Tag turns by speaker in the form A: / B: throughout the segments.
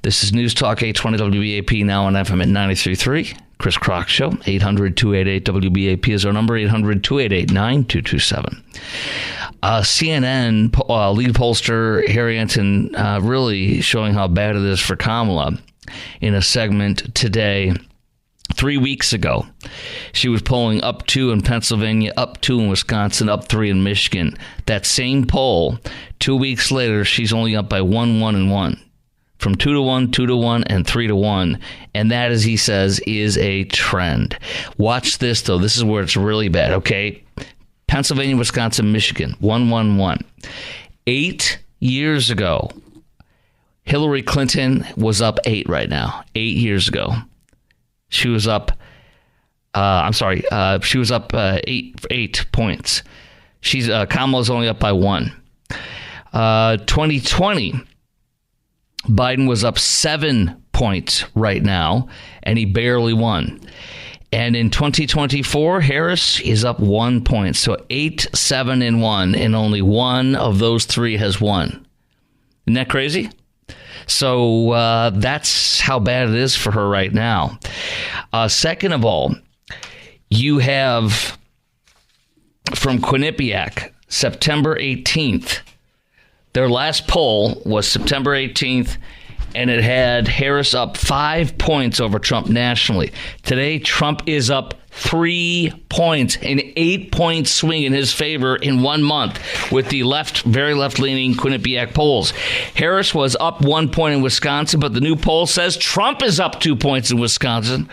A: This is News Talk 820 WBAP, now on FM at 93.3. Chris Crock Show. 800-288-WBAP is our number. 800-288-9227. CNN lead pollster Harry Anton really showing how bad it is for Kamala in a segment today. 3 weeks ago, she was polling up 2 in Pennsylvania, up 2 in Wisconsin, up 3 in Michigan. That same poll, 2 weeks later, she's only up by 1, 1, and 1. From 2 to 1, 2 to 1, and 3 to 1. And that, as he says, is a trend. Watch this, though. This is where it's really bad, okay? Pennsylvania, Wisconsin, Michigan, 1, 1, 1. 8 years ago, Hillary Clinton was up 8 right now. 8 years ago. She was up, she was up 8 points. Kamala's only up by 1. 2020, Biden was up 7 points right now, and he barely won. And in 2024, Harris is up 1 point. So 8, 7, and 1, and only one of those 3 has won. Isn't that crazy? So that's how bad it is for her right now. Second of all, you have from Quinnipiac, September 18th. Their last poll was September 18th, and it had Harris up 5 points over Trump nationally. Today, Trump is up 3 points, an 8-point swing in his favor in 1 month with the very left-leaning Quinnipiac polls. Harris was up 1 point in Wisconsin, but the new poll says Trump is up 2 points in Wisconsin.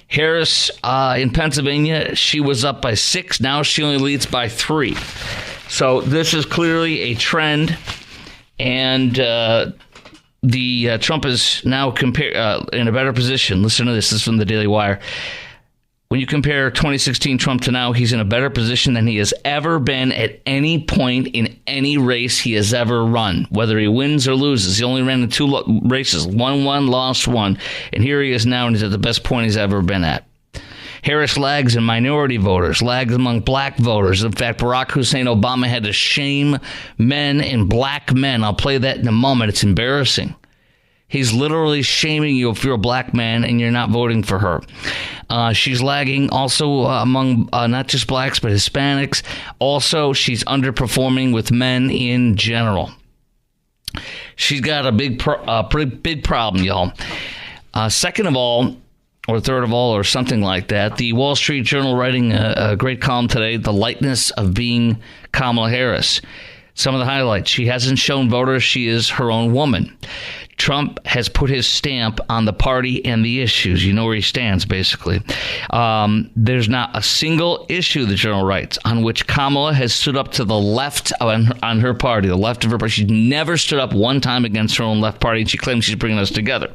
A: Harris in Pennsylvania, she was up by 6. Now she only leads by 3. So this is clearly a trend, and Trump is now in a better position. Listen to this. This is from the Daily Wire. When you compare 2016 Trump to now, he's in a better position than he has ever been at any point in any race he has ever run, whether he wins or loses. He only ran in 2 races, won 1, lost 1, and here he is now, and he's at the best point he's ever been at. Harris lags in minority voters, lags among black voters. In fact, Barack Hussein Obama had to shame men and black men. I'll play that in a moment. It's embarrassing. He's literally shaming you if you're a black man and you're not voting for her. She's lagging also among not just blacks, but Hispanics. Also, she's underperforming with men in general. She's got a big problem, y'all. Second of all, or third of all, or something like that, the Wall Street Journal writing a great column today, The Lightness of Being Kamala Harris. Some of the highlights: she hasn't shown voters she is her own woman. Trump has put his stamp on the party and the issues. You know where he stands, basically. There's not a single issue, the Journal writes, on which Kamala has stood up to the left on her party, the left of her party. She's never stood up one time against her own left party, and she claims she's bringing us together.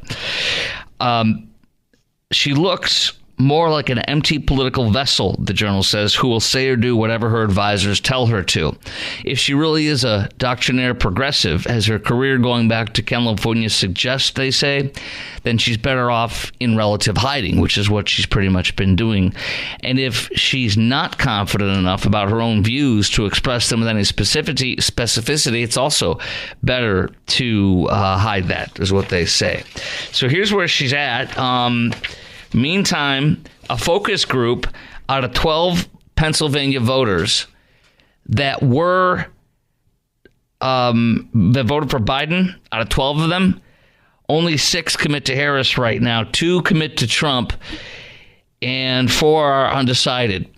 A: She looks more like an empty political vessel, the Journal says, who will say or do whatever her advisors tell her to. If she really is a doctrinaire progressive, as her career going back to California suggests, they say, then she's better off in relative hiding, which is what she's pretty much been doing. And if she's not confident enough about her own views to express them with any specificity, it's also better to hide that, is what they say. So here's where she's at. Meantime, a focus group out of 12 Pennsylvania voters that voted for Biden, out of 12 of them, only 6 commit to Harris right now, 2 commit to Trump, and 4 are undecided.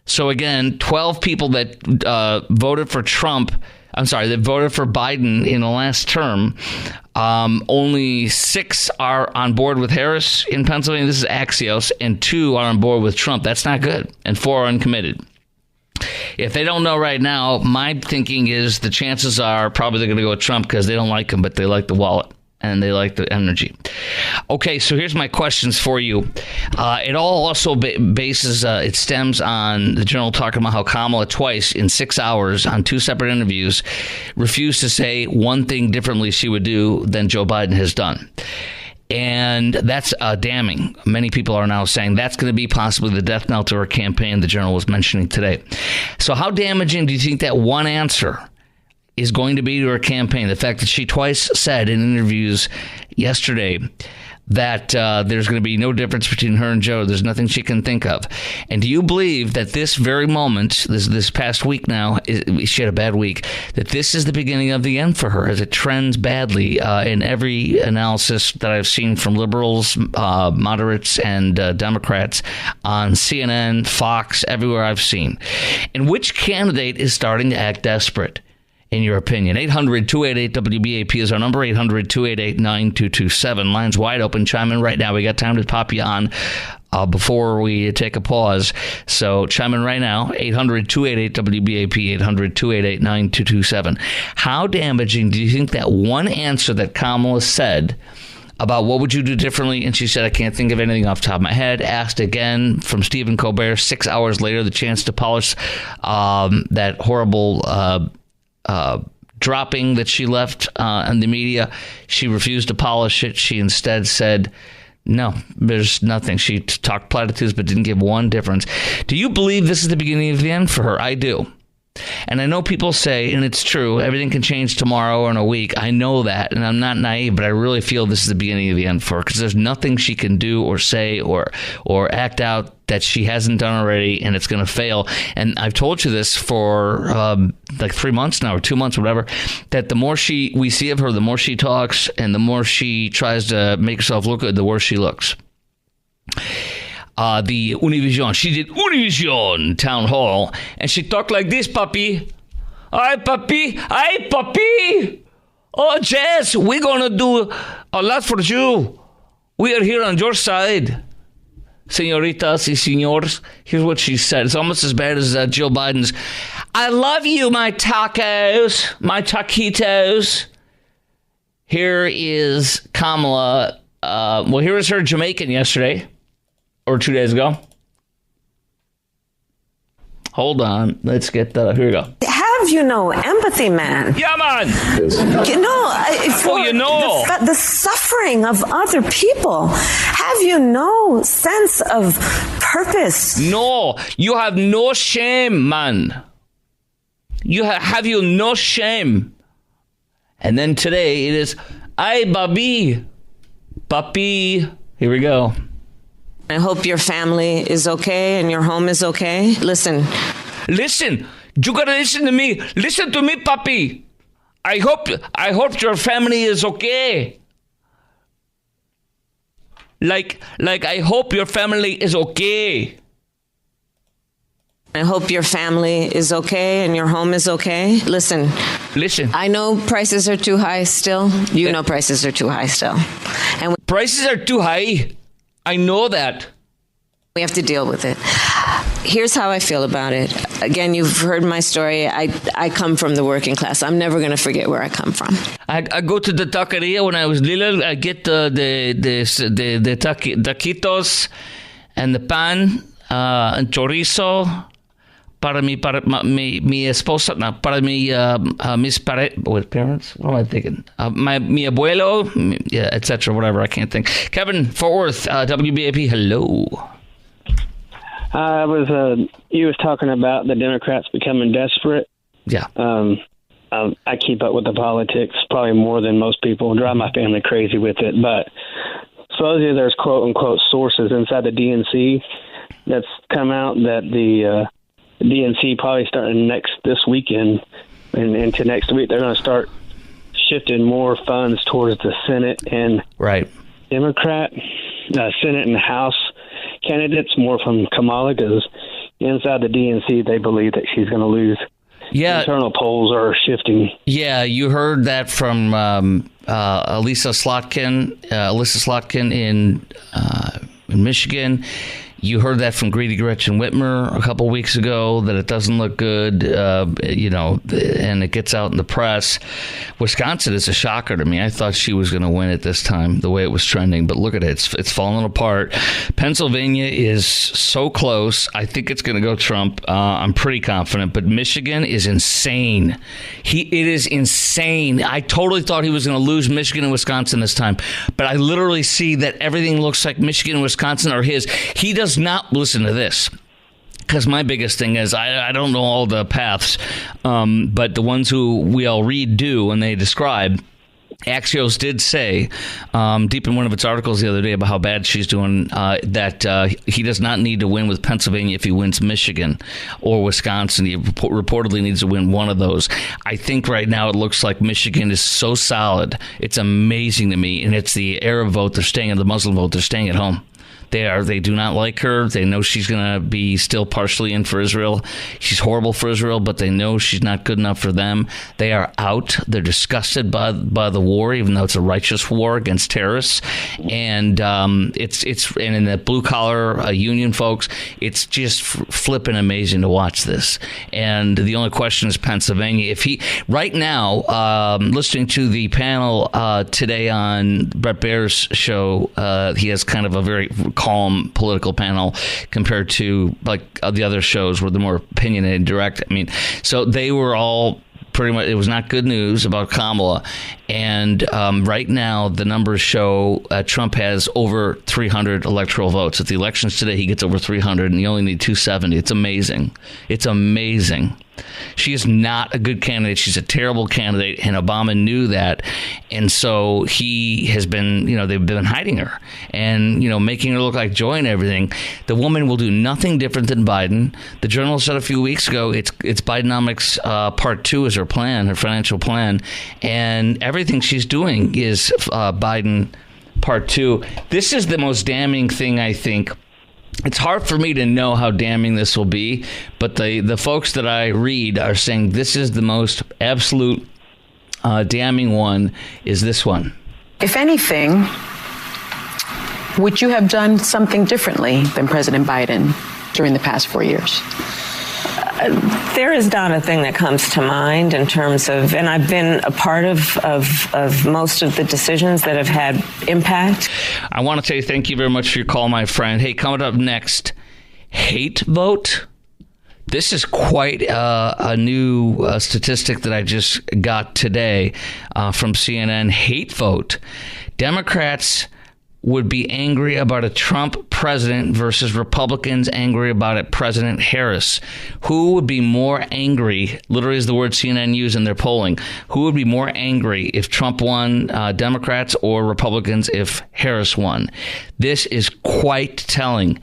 A: So again, 12 people that voted for Biden in the last term, only 6 are on board with Harris in Pennsylvania. This is Axios, and 2 are on board with Trump. That's not good. And 4 are uncommitted. If they don't know right now, my thinking is the chances are probably they're going to go with Trump because they don't like him, but they like the wallet and they like the energy. Okay, so here's my questions for you. It all also it stems on the Journal talking about how Kamala twice in 6 hours on 2 separate interviews refused to say one thing differently she would do than Joe Biden has done. And that's damning. Many people are now saying that's going to be possibly the death knell to her campaign, the Journal was mentioning today. So how damaging do you think that one answer is going to be to her campaign. The fact that she twice said in interviews yesterday that there's going to be no difference between her and Joe. There's nothing she can think of. And do you believe that this very moment, this past week now, she had a bad week, that this is the beginning of the end for her as it trends badly in every analysis that I've seen from liberals, moderates, and Democrats on CNN, Fox, everywhere I've seen? And which candidate is starting to act desperate? In your opinion? 800-288-WBAP is our number, 800-288-9227. Lines wide open. Chime in right now. We got time to pop you on before we take a pause. So chime in right now, 800-288-WBAP, 800-288-9227. How damaging do you think that one answer that Kamala said about what would you do differently? And she said, I can't think of anything off the top of my head. Asked again from Stephen Colbert 6 hours later, the chance to polish that horrible dropping that she left in the media. She refused to polish it. She instead said, no, there's nothing. She talked platitudes but didn't give one difference. Do you believe this is the beginning of the end for her? I do. And I know people say, and it's true, everything can change tomorrow or in a week. I know that, and I'm not naive, but I really feel this is the beginning of the end for her because there's nothing she can do or say or act out that she hasn't done already, and it's going to fail. And I've told you this for like 3 months now or 2 months or whatever, that the more we see of her, the more she talks and the more she tries to make herself look good, the worse she looks. The Univision. She did Univision town hall, and she talked like this, puppy. Hi, puppy. Hi, puppy. Oh, Jess, we're going to do a lot for you. We are here on your side. Senoritas y señores. Here's what she said. It's almost as bad as Jill Biden's. I love you, my tacos, my taquitos. Here is Kamala. Here was her Jamaican yesterday. Or 2 days ago. Hold on. Let's get the... Here we go.
B: Have you no empathy, man?
A: Yeah, man.
B: The suffering of other people. Have you no sense of purpose?
A: No. You have no shame, man. Have you no shame? And then today it is, ay, babi. Papi. Here we go.
B: I hope your family is okay and your home is okay. Listen.
A: You gotta listen to me. Listen to me, papi. I hope your family is okay. Like I hope your family is okay.
B: I hope your family is okay and your home is okay. Listen.
A: I
B: know prices are too high still. You know prices are too high still. And
A: prices are too high. I know that.
B: We have to deal with it. Here's how I feel about it. Again, you've heard my story. I come from the working class. I'm never going to forget where I come from.
A: I go to the taqueria when I was little. I get the taquitos and the pan and chorizo para mi esposa, no, para mis parents. What am I thinking? Mi abuelo, yeah, etc. Whatever. I can't think. Kevin, Fort Worth, WBAP. Hello.
C: You was talking about the Democrats becoming desperate.
A: Yeah.
C: I keep up with the politics probably more than most people. Drive my family crazy with it, but supposedly there's quote unquote sources inside the DNC that's come out that the DNC probably starting this weekend and into next week, they're going to start shifting more funds towards the Senate and Democrat, Senate and House candidates, more from Kamala, because inside the DNC, they believe that she's going to lose.
A: Yeah.
C: Internal polls are shifting.
A: Yeah, you heard that from Alyssa Slotkin in Michigan. You heard that from Greedy Gretchen Whitmer a couple weeks ago, that it doesn't look good, and it gets out in the press. Wisconsin is a shocker to me. I thought she was going to win it this time, the way it was trending, but look at it. It's falling apart. Pennsylvania is so close. I think it's going to go Trump. I'm pretty confident, but Michigan is insane. It is insane. I totally thought he was going to lose Michigan and Wisconsin this time, but I literally see that everything looks like Michigan and Wisconsin are his. He does not, listen to this. Because my biggest thing is I don't know all the paths, but the ones who we all read do, and they describe. Axios did say, deep in one of its articles the other day about how bad she's doing, that he does not need to win with Pennsylvania if he wins Michigan or Wisconsin. He reportedly needs to win one of those. I think right now it looks like Michigan is so solid. It's amazing to me. And it's the Arab vote. They're staying, the Muslim vote. They're staying at home. They do not like her. They know she's going to be still partially in for Israel. She's horrible for Israel, but they know she's not good enough for them. They are out. They're disgusted by the war, even though it's a righteous war against terrorists. And and in the blue collar union folks, it's just flipping amazing to watch this. And the only question is Pennsylvania. If he right now, listening to the panel today on Brett Baer's show, he has kind of a very calm political panel compared to like the other shows where they're more opinionated and direct. I mean, so they were all pretty much, it was not good news about Kamala. And right now, the numbers show Trump has over 300 electoral votes. At the elections today, he gets over 300, and you only need 270. It's amazing. It's amazing. She is not a good candidate. She's a terrible candidate, and Obama knew that. And so he has been, they've been hiding her and, making her look like joy and everything. The woman will do nothing different than Biden. The Journal said a few weeks ago, it's Bidenomics Part 2 is her plan, her financial plan. And everything she's doing is Biden Part 2. This is the most damning thing, I think. It's hard for me to know how damning this will be, but the folks that I read are saying this is the most absolute damning one, is this one.
D: If anything, would you have done something differently than President Biden during the past 4 years?
B: There is not a thing that comes to mind in terms of, and I've been a part of most of the decisions that have had impact.
A: I want to say thank you very much for your call, my friend. Hey, coming up next, hate vote. This is quite a new statistic that I just got today from CNN. Hate vote. Democrats would be angry about a Trump president versus Republicans angry about it, President Harris. Who would be more angry, literally is the word CNN used in their polling, who would be more angry if Trump won, Democrats, or Republicans if Harris won? This is quite telling.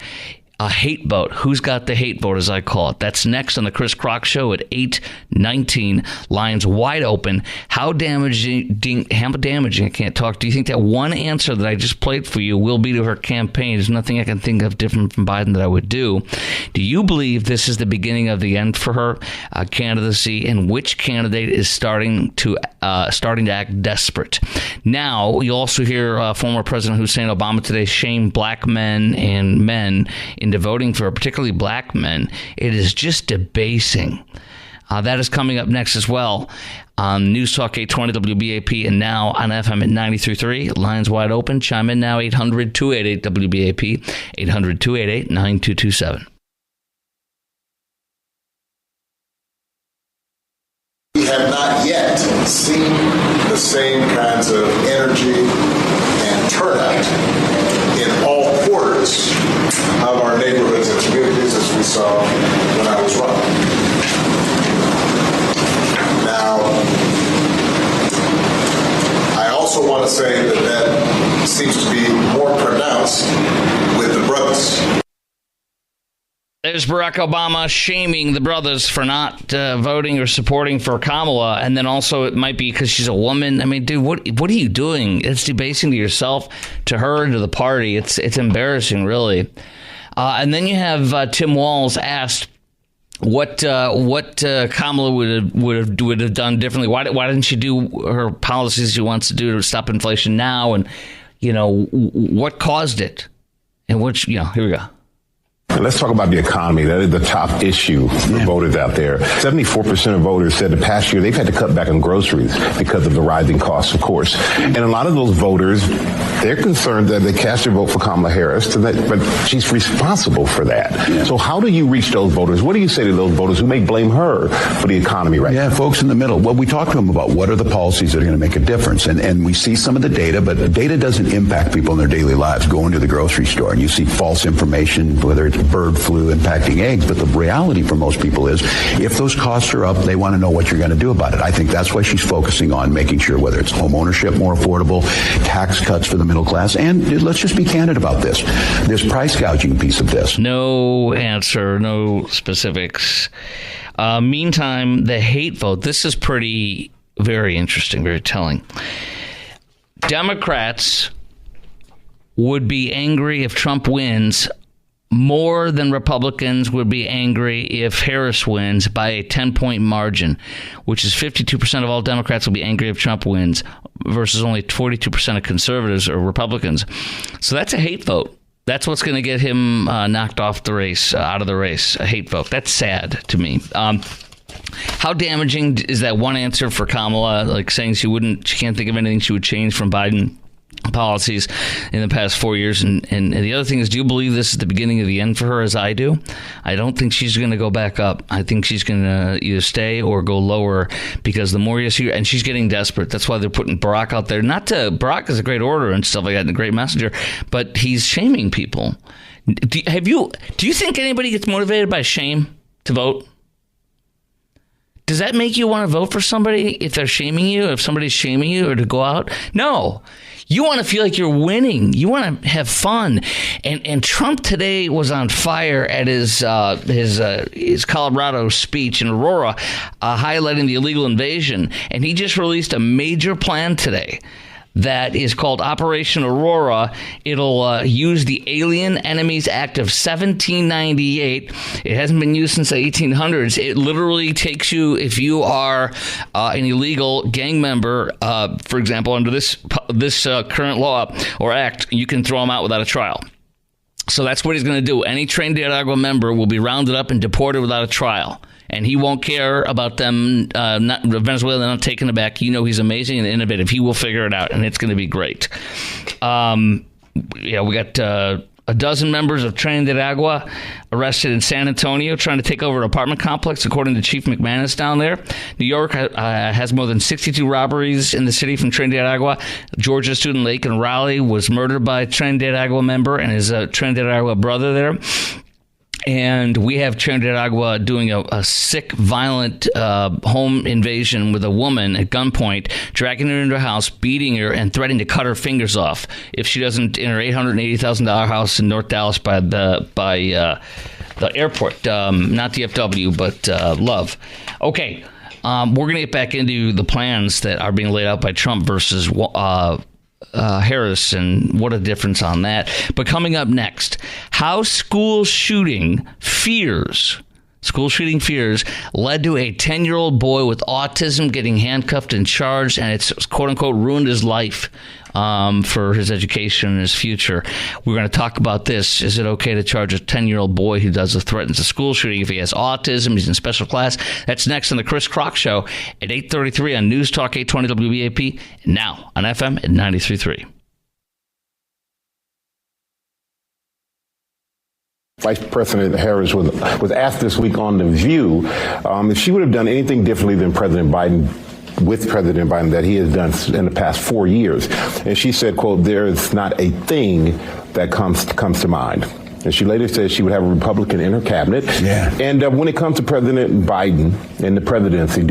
A: A hate vote. Who's got the hate vote, as I call it? That's next on the Chris Crock Show at 8:19. Lines wide open. How damaging, I can't talk. Do you think that one answer that I just played for you will be to her campaign? There's nothing I can think of different from Biden that I would do. Do you believe this is the beginning of the end for her candidacy, and which candidate is starting to act desperate? Now, you'll also hear former President Hussein Obama today shame black men and men into voting for particularly black men. It is just debasing. That is coming up next as well on News Talk 820 WBAP and now on FM at 93.3. Lines wide open. Chime in now, 800-288 WBAP, 800-288-9227.
E: We have not yet seen the same kinds of energy and turnout in all quarters of our neighborhoods and communities as we saw when I was running. Now, I also want to say that seems to be more pronounced with the brothers.
A: There's Barack Obama shaming the brothers for not voting or supporting for Kamala, and then also it might be because she's a woman. I mean, dude, what are you doing? It's debasing to yourself, to her, and to the party. It's embarrassing, really. And then you have Tim Walz asked what Kamala would have done differently. Why didn't she do her policies she wants to do to stop inflation now? And what caused it? And here we go.
F: Let's talk about the economy. That is the top issue for voters out there. 74% of voters said the past year they've had to cut back on groceries because of the rising costs, of course. And a lot of those voters, they're concerned that they cast their vote for Kamala Harris, but she's responsible for that. Yeah. So how do you reach those voters? What do you say to those voters who may blame her for the economy right now?
G: Yeah, folks in the middle. Well, we talk to them about what are the policies that are going to make a difference. And we see some of the data, but the data doesn't impact people in their daily lives. Go into the grocery store and you see false information, whether it's bird flu impacting eggs. But the reality for most people is if those costs are up, they want to know what you're going to do about it. I think that's why she's focusing on making sure whether it's home ownership more affordable, tax cuts for the middle class, and let's just be candid about this. There's price gouging piece of this.
A: No answer, no specifics. Meantime, the hate vote. This is very interesting, very telling. Democrats would be angry if Trump wins more than Republicans would be angry if Harris wins by a 10-point margin, which is 52% of all Democrats will be angry if Trump wins versus only 42% of conservatives or Republicans. So that's a hate vote. That's what's going to get him knocked off the race, out of the race, a hate vote. That's sad to me. How damaging is that one answer for Kamala, like saying she can't think of anything she would change from Biden policies in the past 4 years? And the other thing is, do you believe this is the beginning of the end for her, as I do? I don't think she's going to go back up. I think she's going to either stay or go lower, because the more you see her, and she's getting desperate. That's why they're putting Barack out there. Barack is a great orator and stuff like that and a great messenger, but he's shaming people. Do you think anybody gets motivated by shame to vote? Does that make you want to vote for somebody if they're shaming you, if somebody's shaming you, or to go out? No. You want to feel like you're winning. You want to have fun. And Trump today was on fire at his Colorado speech in Aurora, highlighting the illegal invasion. And he just released a major plan today that is called Operation Aurora. It'll use the Alien Enemies Act of 1798. It hasn't been used since the 1800s. It literally takes you, if you are an illegal gang member, for example, under this current law or act, you can throw them out without a trial. So that's what he's going to do. Any Trinidad Agua member will be rounded up and deported without a trial. And he won't care about them, Venezuela not taking it back. You know, he's amazing and innovative. He will figure it out, and it's going to be great. We got a dozen members of Trinidad Agua arrested in San Antonio trying to take over an apartment complex, according to Chief McManus down there. New York has more than 62 robberies in the city from Trinidad Agua. Georgia Student Lake in Raleigh was murdered by a Trinidad Agua member and his Trinidad Agua brother there. And we have Trinidad Agua doing a sick, violent home invasion with a woman at gunpoint, dragging her into a house, beating her, and threatening to cut her fingers off if she doesn't enter $880,000 house in North Dallas by the airport. Not DFW, but Love. Okay, we're going to get back into the plans that are being laid out by Trump versus Harris, and what a difference on that. But coming up next, how school shooting fears led to a 10-year-old boy with autism getting handcuffed and charged, and it's quote-unquote ruined his life for his education and his future. We're going to talk about this. Is it okay to charge a 10-year-old boy who threatens a school shooting if he has autism, he's in special class? That's next on the Chris Crock Show at 8:33 on News Talk 820 WBAP, and now on FM at 93.3.
F: Vice President Harris was asked this week on The View if she would have done anything differently than President Biden that he has done in the past 4 years. And she said, quote, "There is not a thing that comes to mind." And she later said she would have a Republican in her cabinet. Yeah. And when it comes to President Biden and the presidency,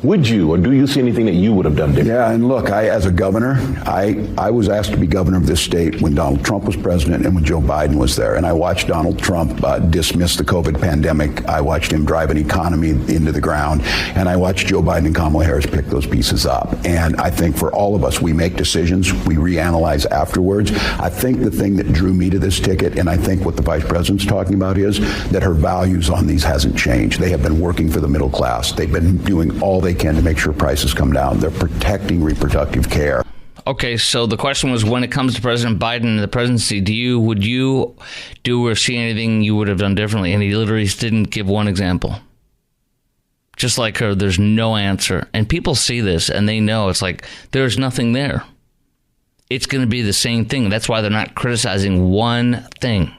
F: would you or do you see anything that you would have done different?
G: Yeah, and look, as a governor, I was asked to be governor of this state when Donald Trump was president and when Joe Biden was there. And I watched Donald Trump dismiss the COVID pandemic. I watched him drive an economy into the ground. And I watched Joe Biden and Kamala Harris pick those pieces up. And I think for all of us, we make decisions, we reanalyze afterwards. I think the thing that drew me to this ticket, and I think what the vice president's talking about, is that her values on these hasn't changed. They have been working for the middle class. They've been doing all they can to make sure prices come down. They're protecting reproductive care.
A: Okay, so the question was, when it comes to President Biden and the presidency, would you do or see anything you would have done differently? And he literally didn't give one example. Just like her, there's no answer. And people see this and they know it's like there's nothing there. It's going to be the same thing. That's why they're not criticizing one thing.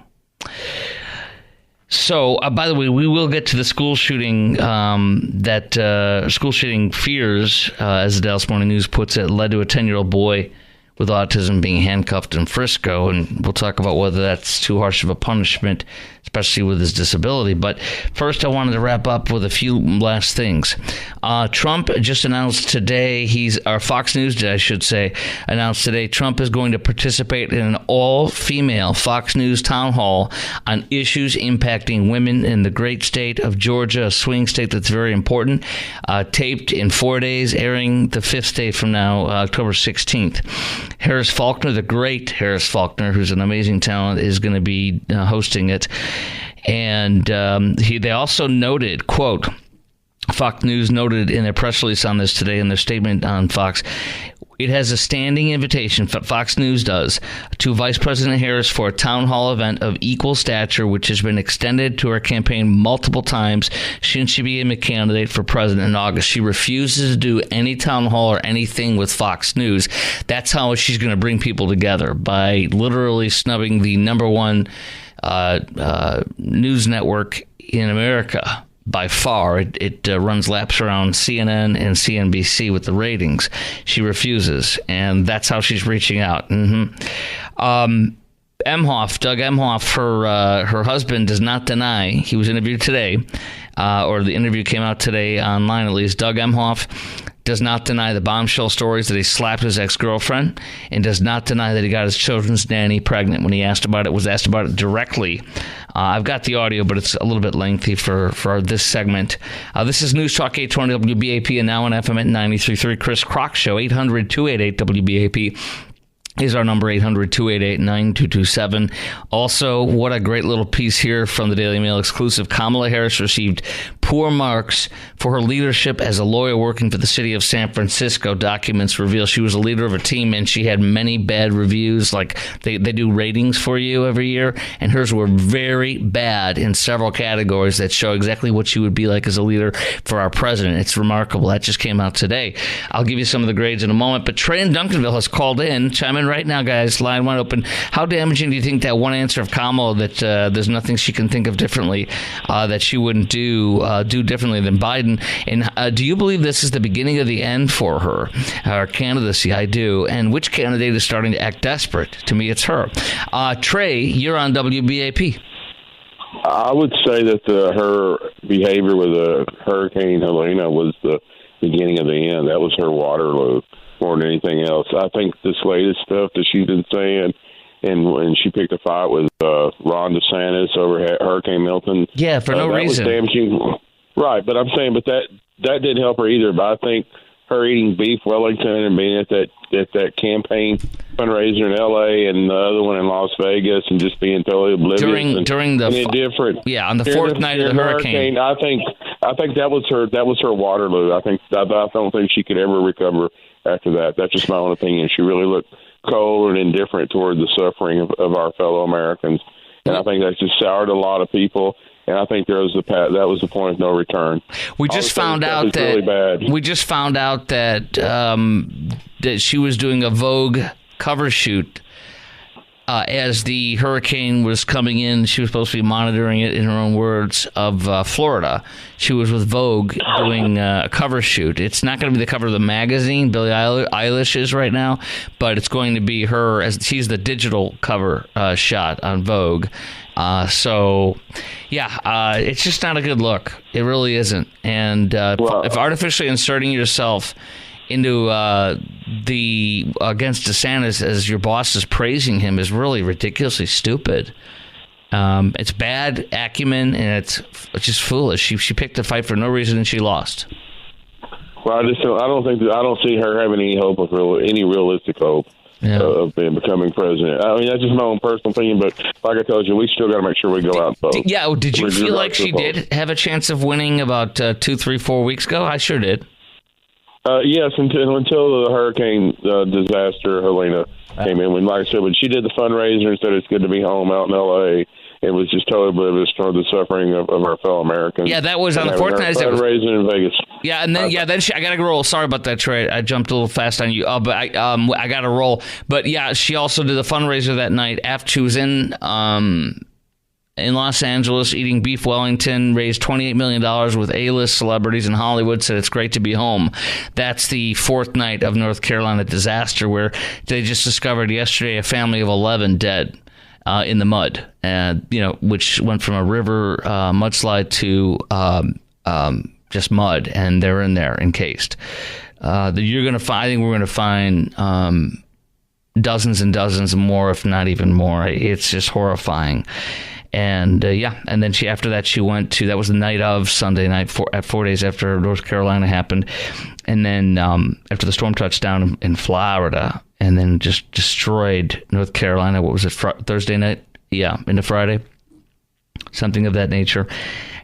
A: So, by the way, we will get to the school shooting school shooting fears, as the Dallas Morning News puts it, led to a 10-year-old boy with autism being handcuffed in Frisco, and we'll talk about whether that's too harsh of a punishment, especially with his disability. But first, I wanted to wrap up with a few last things. Trump just announced today, Fox News, I should say, announced today Trump is going to participate in an all-female Fox News town hall on issues impacting women in the great state of Georgia, a swing state that's very important, taped in 4 days, airing the 5th day from now, October 16th. Harris Faulkner, the great Harris Faulkner, who's an amazing talent, is going to be hosting it. And they also noted, quote, Fox News noted in their press release on this today, in their statement on Fox, it has a standing invitation, Fox News does, to Vice President Harris for a town hall event of equal stature, which has been extended to her campaign multiple times since she became a candidate for president in August. She refuses to do any town hall or anything with Fox News. That's how she's going to bring people together, by literally snubbing the number one news network in America. By far, it runs laps around CNN and CNBC with the ratings. She refuses, and that's how she's reaching out. Doug Emhoff, her husband, does not deny. He was interviewed today, or the interview came out today online at least. Doug Emhoff does not deny the bombshell stories that he slapped his ex-girlfriend, and does not deny that he got his children's nanny pregnant. When he was asked about it directly. I've got the audio, but it's a little bit lengthy for this segment. This is News Talk 820 WBAP, and now on FM at 93.3. Chris Crock Show, 800-288-WBAP. Is our number, 800-288-9227. Also, what a great little piece here from the Daily Mail exclusive. Kamala Harris received poor marks for her leadership as a lawyer working for the city of San Francisco. Documents reveal she was a leader of a team, and she had many bad reviews. Like, they do ratings for you every year, and hers were very bad in several categories that show exactly what she would be like as a leader for our president. It's remarkable. That just came out today. I'll give you some of the grades in a moment, but Trey in Duncanville has called in. Chime in right now, guys. Line one open. How damaging do you think that one answer of Kamala, that there's nothing she can think of differently that she wouldn't do differently than Biden? And do you believe this is the beginning of the end for her candidacy? I do. And which candidate is starting to act desperate? To me, it's her. Trey, you're on WBAP.
H: I would say that her behavior with Hurricane Helena was the beginning of the end. That was her Waterloo more than anything else. I think this latest stuff that she's been saying, and when she picked a fight with Ron DeSantis over Hurricane Milton.
A: Yeah, for no reason.
H: That was damaging. Right, but I'm saying, but that didn't help her either. But I think her eating beef Wellington and being at that campaign fundraiser in L.A. and the other one in Las Vegas and just being totally oblivious
A: during the
H: indifferent.
A: Yeah, on the fourth night of the hurricane.
H: I think that was her Waterloo. I don't think she could ever recover after that. That's just my own opinion. She really looked cold and indifferent toward the suffering of our fellow Americans, and I think that just soured a lot of people. And I think that was the point of no return.
A: We just found out that
H: really bad.
A: We just found out that that she was doing a Vogue cover shoot as the hurricane was coming in. She was supposed to be monitoring it, in her own words, of Florida. She was with Vogue doing a cover shoot. It's not going to be the cover of the magazine, Billie Eilish is right now, but it's going to be her, as she's the digital cover shot on Vogue. It's just not a good look. It really isn't. And if artificially inserting yourself into against DeSantis as your boss is praising him is really ridiculously stupid. It's bad acumen, and it's just foolish. She picked a fight for no reason and she lost.
H: Well, I don't see her having any hope of any realistic hope. Yeah. Of becoming president. I mean, that's just my own personal opinion, but like I told you, we still got to make sure we go out and vote.
A: Yeah, did you feel like she did have a chance of winning about 2, 3, 4 weeks ago? I sure did.
H: Yes, until the hurricane disaster, Helena came in. Like I said, when she did the fundraiser and said it's good to be home out in L.A., it was just totally oblivious toward the suffering of our fellow Americans.
A: Yeah, that was on the fourth night.
H: Fundraising in Vegas.
A: Yeah, and then I got to roll. Sorry about that, Trey. I jumped a little fast on you, but I got to roll. But yeah, she also did the fundraiser that night after she was in in Los Angeles eating beef Wellington, raised $28 million with A-list celebrities in Hollywood, said it's great to be home. That's the fourth night of North Carolina disaster, where they just discovered yesterday a family of 11 dead in the mud, which went from a river mudslide to just mud, and they're in there encased. I think we're going to find dozens and dozens more, if not even more. It's just horrifying. And and then after that she went to, that was the night of Sunday night, 4 days after North Carolina happened, and then after the storm touched down in Florida, and then just destroyed North Carolina. What was it, Thursday night? Yeah, into Friday, something of that nature.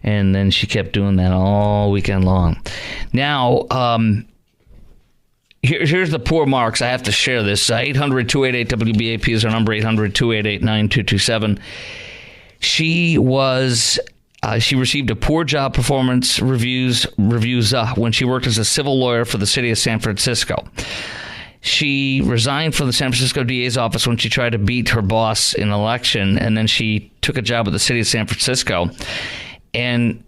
A: And then she kept doing that all weekend long. Now, here's the poor marks. I have to share this. 800-288-WBAP is our number, 800-288-9227. She received a poor job performance reviews when she worked as a civil lawyer for the city of San Francisco. She resigned from the San Francisco DA's office when she tried to beat her boss in an election, and then she took a job at the city of San Francisco. And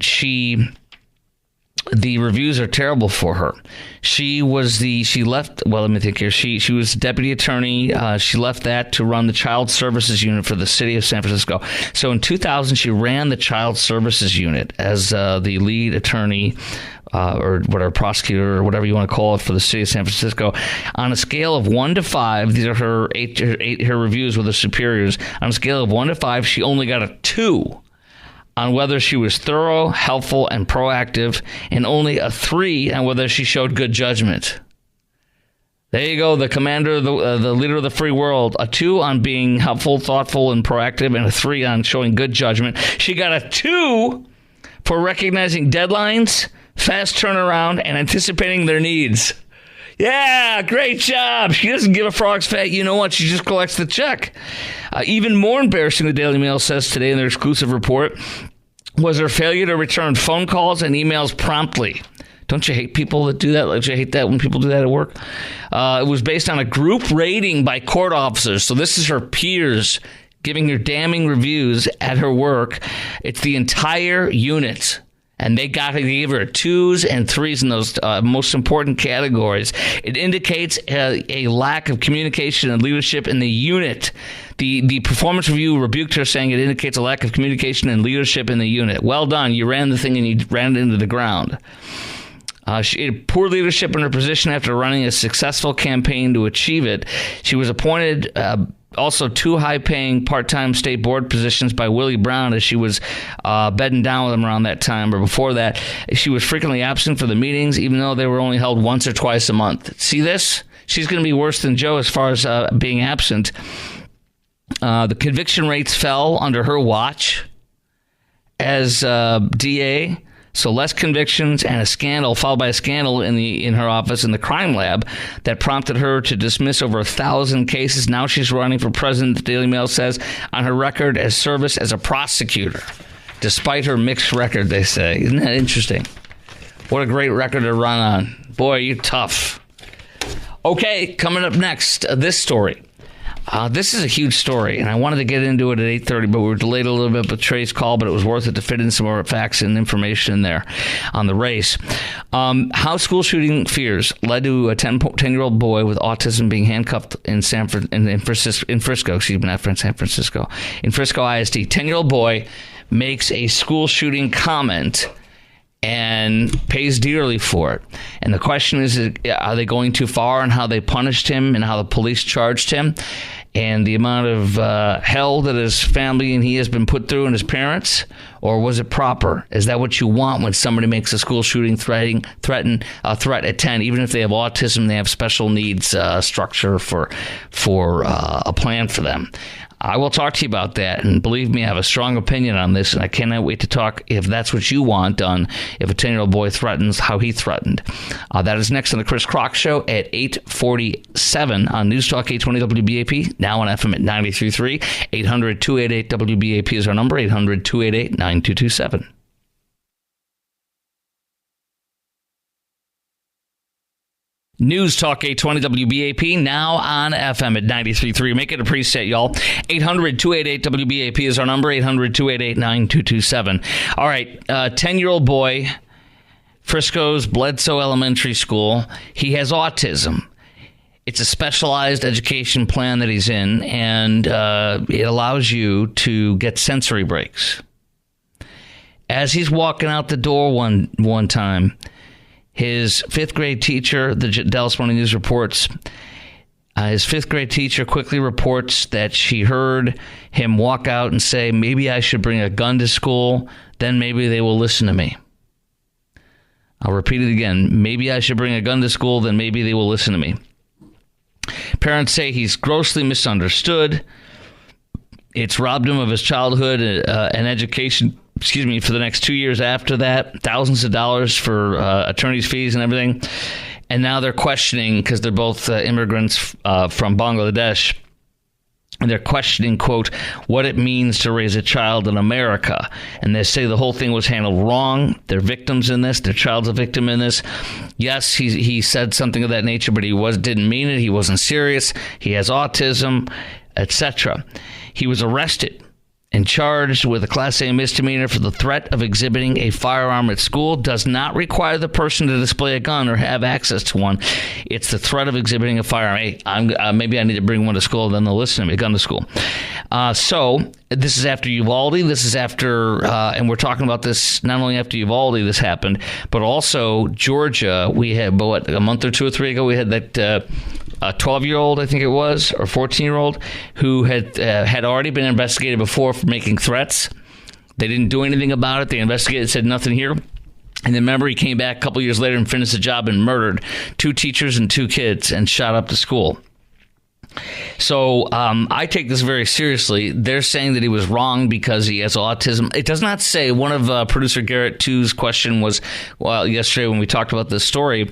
A: the reviews are terrible for her. She was She was deputy attorney. She left that to run the child services unit for the city of San Francisco. So in 2000, she ran the child services unit as the lead attorney, or whatever, prosecutor, or whatever you want to call it, for the city of San Francisco. On a scale of 1 to 5, these are her her reviews with her superiors. On a scale of 1 to 5, she only got a 2 on whether she was thorough, helpful, and proactive, and only a 3 on whether she showed good judgment. There you go, the commander, the leader of the free world. A 2 on being helpful, thoughtful, and proactive, and a 3 on showing good judgment. She got a 2 for recognizing deadlines, fast turnaround, and anticipating their needs. Yeah, great job. She doesn't give a frog's fat. You know what? She just collects the check. Even more embarrassing, the Daily Mail says today in their exclusive report, was her failure to return phone calls and emails promptly. Don't you hate people that do that? Don't you hate that when people do that at work? It was based on a group rating by court officers. So this is her peers giving her damning reviews at her work. It's the entire unit. And they gave her 2s and 3s in those most important categories. It indicates a lack of communication and leadership in the unit. The performance review rebuked her, saying it indicates a lack of communication and leadership in the unit. Well done. You ran the thing and you ran it into the ground. She had poor leadership in her position after running a successful campaign to achieve it. She was appointed also 2 high-paying part-time state board positions by Willie Brown as she was bedding down with him around that time. Or before that, she was frequently absent for the meetings, even though they were only held once or twice a month. See this? She's going to be worse than Joe as far as being absent. The conviction rates fell under her watch as DA. So less convictions and a scandal, followed by a scandal in her office in the crime lab that prompted her to dismiss over 1,000 cases. Now she's running for president, the Daily Mail says, on her record as service as a prosecutor, despite her mixed record, they say. Isn't that interesting? What a great record to run on. Boy, you're tough. Okay, coming up next, this story. This is a huge story, and I wanted to get into it at 8:30, but we were delayed a little bit with Trey's call, but it was worth it to fit in some more facts and information in there on the race. How school shooting fears led to a 10-year-old boy with autism being handcuffed in Frisco, in Frisco ISD. 10-year-old boy makes a school shooting comment and pays dearly for it. And the question is, are they going too far in how they punished him and how the police charged him? And the amount of hell that his family and he has been put through and his parents? Or was it proper? Is that what you want when somebody makes a school shooting threat at 10? Even if they have autism, they have special needs structure for a plan for them. I will talk to you about that, and believe me, I have a strong opinion on this, and I cannot wait to talk, if that's what you want done, if a 10-year-old boy threatens, how he threatened. That is next on the Chris Crock Show at 8:47 on News Talk 820 WBAP, now on FM at 93.3. 800-288-WBAP is our number, 800-288-9227. News Talk 820 WBAP, now on FM at 93.3. Make it a preset, y'all. 800-288-WBAP is our number, 800-288-9227. All right, 10-year-old boy, Frisco's Bledsoe Elementary School. He has autism. It's a specialized education plan that he's in, and it allows you to get sensory breaks. As he's walking out the door one time, his fifth grade teacher, the Dallas Morning News reports, his fifth grade teacher quickly reports that she heard him walk out and say, maybe I should bring a gun to school, then maybe they will listen to me. I'll repeat it again. Maybe I should bring a gun to school, then maybe they will listen to me. Parents say he's grossly misunderstood. It's robbed him of his childhood and education, for the next 2 years after that, thousands of dollars for attorney's fees and everything. And now they're questioning, because they're both immigrants from Bangladesh, and they're questioning, quote, what it means to raise a child in America. And they say the whole thing was handled wrong. They're victims in this. Their child's a victim in this. Yes, he said something of that nature, but he didn't mean it. He wasn't serious. He has autism, etc. He was arrested and charged with a Class A misdemeanor for the threat of exhibiting a firearm at school. Does not require the person to display a gun or have access to one. It's the threat of exhibiting a firearm. Hey, maybe I need to bring one to school, then they'll listen to me. A gun to school. So this is after Uvalde. This is after, and we're talking about this not only after Uvalde this happened, but also Georgia. We had, a month or two or three ago, we had that a 12-year-old, I think it was, or 14-year-old, who had already been investigated before for making threats. They didn't do anything about it. They investigated, said nothing here. And then remember, he came back a couple years later and finished the job and murdered 2 teachers and 2 kids and shot up the school. So I take this very seriously. They're saying that he was wrong because he has autism. It does not say. One of producer Garrett 2's question was, yesterday when we talked about this story,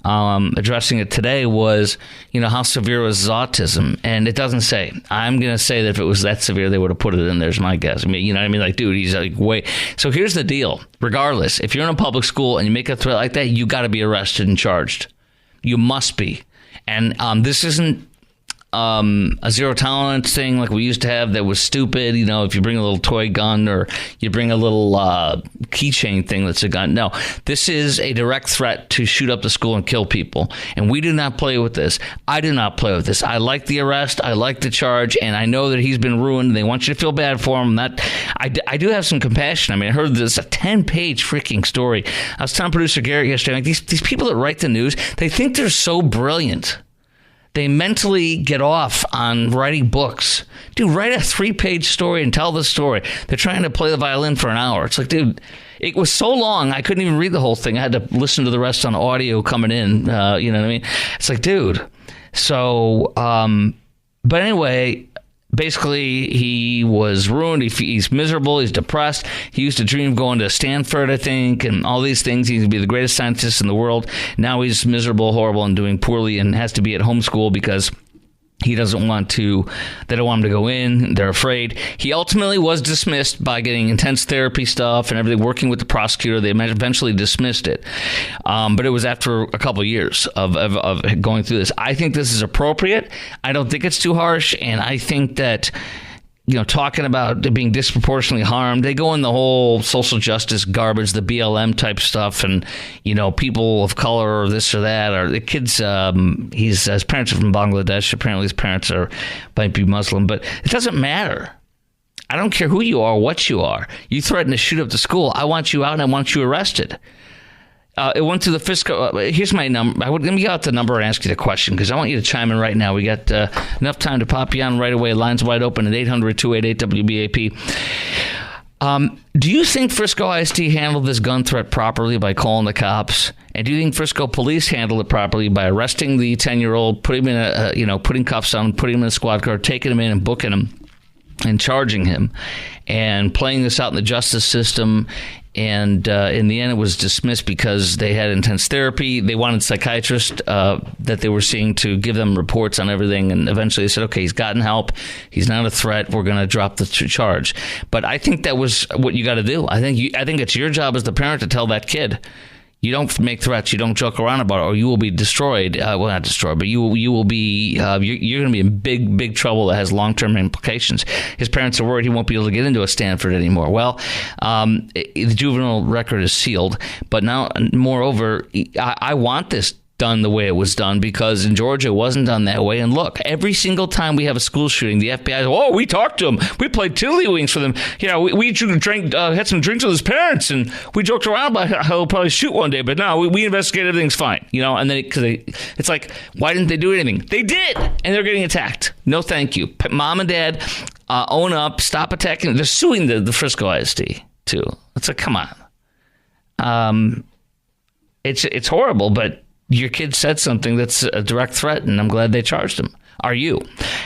A: addressing it today was, how severe was his autism? And it doesn't say. I'm going to say that if it was that severe, they would have put it in there, is my guess. I mean, you know what I mean? Like, dude, he's like, way. So here's the deal. Regardless, if you're in a public school and you make a threat like that, you got to be arrested and charged. You must be. And this isn't a zero tolerance thing like we used to have that was stupid. If you bring a little toy gun or you bring a little keychain thing that's a gun. No, this is a direct threat to shoot up the school and kill people. And we do not play with this. I do not play with this. I like the arrest. I like the charge. And I know that he's been ruined. They want you to feel bad for him. I do have some compassion. I mean, I heard this, a 10-page freaking story. I was telling producer Garrett yesterday, like, these people that write the news, they think they're so brilliant. They mentally get off on writing books. Dude, write a 3-page story and tell the story. They're trying to play the violin for an hour. It's like, dude, it was so long, I couldn't even read the whole thing. I had to listen to the rest on audio coming in. You know what I mean? It's like, dude. So, but anyway, basically, he was ruined. He's miserable. He's depressed. He used to dream of going to Stanford, I think, and all these things. He's going to be the greatest scientist in the world. Now he's miserable, horrible, and doing poorly and has to be at homeschool because he doesn't want to, they don't want him to go in. They're afraid. He ultimately was dismissed by getting intense therapy stuff and everything, working with the prosecutor. They eventually dismissed it. But it was after a couple of years of going through this. I think this is appropriate. I don't think it's too harsh. And I think that, talking about being disproportionately harmed, they go in the whole social justice garbage, the BLM type stuff, and, people of color or this or that, or the kids, his parents are from Bangladesh. Apparently his parents might be Muslim, but it doesn't matter. I don't care who you are, what you are. You threaten to shoot up the school. I want you out and I want you arrested. It went to the fiscal. Here's my number. Let me get out the number and ask you the question because I want you to chime in right now. We got enough time to pop you on right away. Lines wide open at 800-288-WBAP. Do you think Frisco ISD handled this gun threat properly by calling the cops? And do you think Frisco police handled it properly by arresting the 10-year-old, putting him in putting cuffs on him, putting him in a squad car, taking him in and booking him and charging him and playing this out in the justice system? And in the end, it was dismissed because they had intense therapy. They wanted psychiatrists that they were seeing to give them reports on everything. And eventually they said, okay, he's gotten help. He's not a threat. We're going to drop the charge. But I think that was what you got to do. I think it's your job as the parent to tell that kid, You don't make threats. You don't joke around about it, or you will be destroyed. Well, not destroyed, but you will be. You're going to be in big trouble that has long-term implications. His parents are worried he won't be able to get into a Stanford anymore. Well, the juvenile record is sealed, but now, moreover, I want this done the way it was done, because in Georgia it wasn't done that way. And look, every single time we have a school shooting, the FBI we talked to him, we played tiddlywinks with him, we drank, had some drinks with his parents, and we joked around about how he'll probably shoot one day, but no, we investigated, everything's fine, and then it's like, why didn't they do anything? They did, and they're getting attacked. No thank you. Mom and dad, own up, stop attacking. They're suing the Frisco ISD too. It's like, come on. It's horrible, but your kid said something that's a direct threat, and I'm glad they charged him. Are you?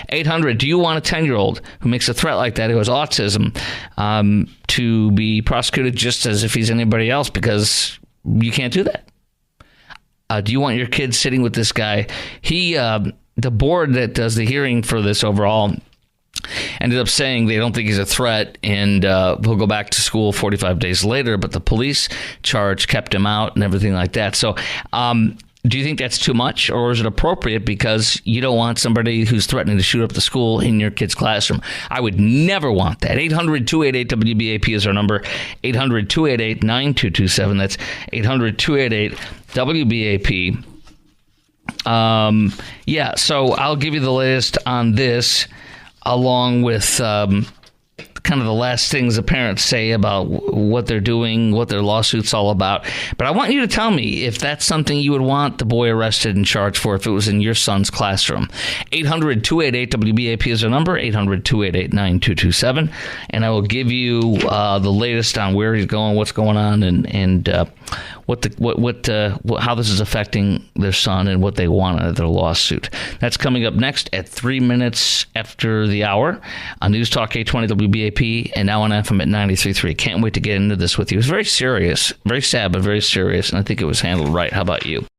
A: 800, do you want a 10-year-old who makes a threat like that, who has autism, to be prosecuted just as if he's anybody else, because you can't do that? Do you want your kid sitting with this guy? The board that does the hearing for this overall ended up saying they don't think he's a threat, and he'll go back to school 45 days later, but the police charge kept him out and everything like that. So do you think that's too much, or is it appropriate because you don't want somebody who's threatening to shoot up the school in your kid's classroom? I would never want that. 800-288-WBAP is our number. 800-288-9227. That's 800-288-WBAP. So I'll give you the latest on this, along with kind of the last things the parents say about what they're doing, what their lawsuit's all about. But I want you to tell me if that's something you would want the boy arrested and charged for if it was in your son's classroom. 800-288-WBAP is our number, 800-288-9227. And I will give you the latest on where he's going, what's going on, and how this is affecting their son and what they want out of their lawsuit. That's coming up next at 3 minutes after the hour on News Talk 820 WBAP and now on FM at 93.3. Can't wait to get into this with you. It was very serious, very sad, but very serious, and I think it was handled right. How about you?